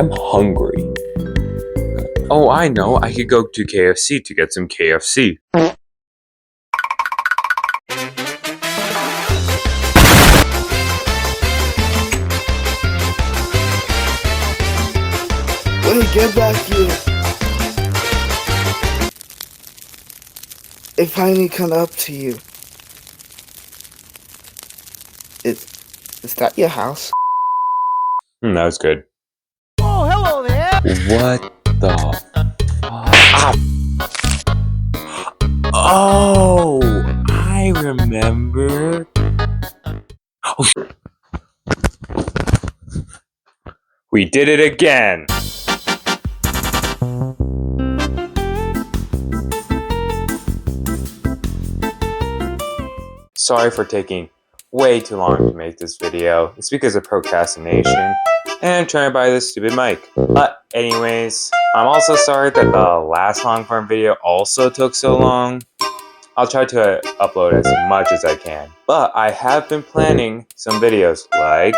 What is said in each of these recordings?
I'm hungry. Oh, I know. I could go to KFC to get some KFC. Wait, get back here. It finally caught up to you. Is that your house? That was good. Oh, hello there! What the fuck? Oh, I remember. Oh, we did it again. Sorry for taking way too long to make this video. It's because of procrastination and trying to buy this stupid mic. But anyways, I'm also sorry that the last long form video also took so long. I'll try to upload as much as I can. But I have been planning some videos like,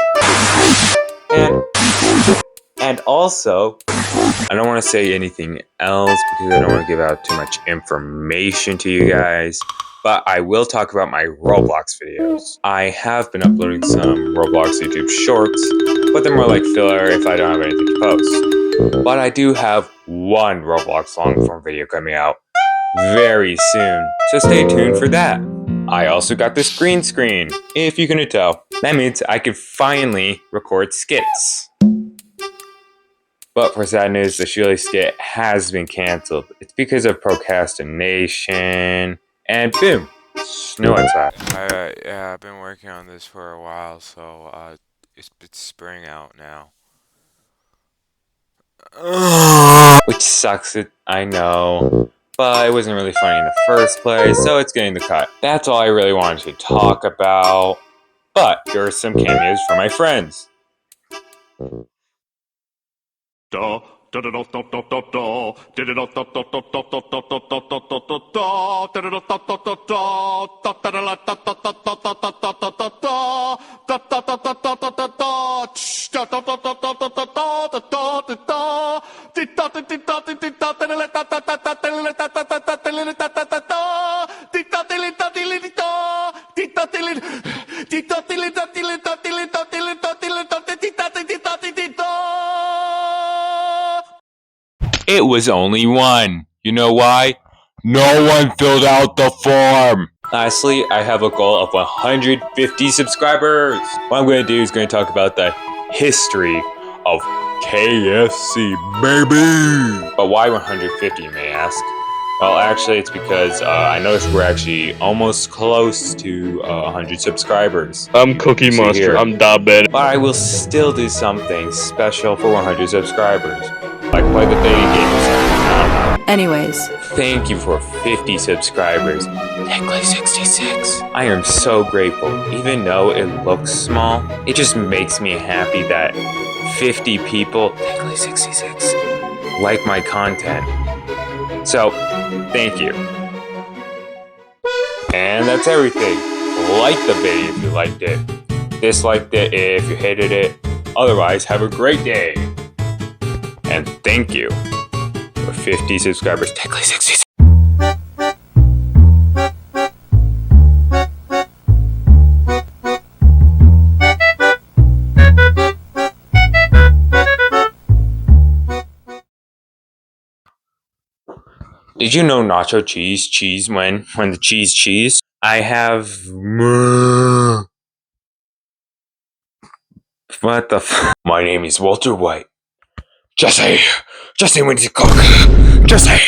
and also, I don't want to say anything else because I don't want to give out too much information to you guys. But I will talk about my Roblox videos. I have been uploading some Roblox YouTube shorts, but they're more like filler if I don't have anything to post. But I do have one Roblox long form video coming out very soon, so stay tuned for that. I also got this green screen, if you couldn't tell. That means I could finally record skits. But for sad news, the Shirley skit has been canceled. It's because of procrastination. And boom, snow outside. Yeah, I've been working on this for a while, so it's spring out now. Which sucks, I know. But it wasn't really funny in the first place, so it's getting the cut. That's all I really wanted to talk about. But here are some cameos from my friends. It was only one. You know why? No one filled out the form. Lastly, I have a goal of 150 subscribers. What I'm going to do is going to talk about the history of KFC, baby. But why 150, you may ask? Well, actually, it's because I noticed we're actually almost close to 100 subscribers. I'm Cookie Monster. I'm diabetic. But I will still do something special for 100 subscribers. Like play the dating game or something. I don't know. Anyways. Thank you for 50 subscribers. Technically 66. I am so grateful. Even though it looks small, it just makes me happy that 50 people, technically 66, like my content. So, thank you. And that's everything. Like the video if you liked it. Disliked it if you hated it. Otherwise, have a great day. And thank you for 50 subscribers, technically 66. Did you know nacho cheese when the cheese? I have what the f? My name is Walter White. Jesse went to cook. Jesse.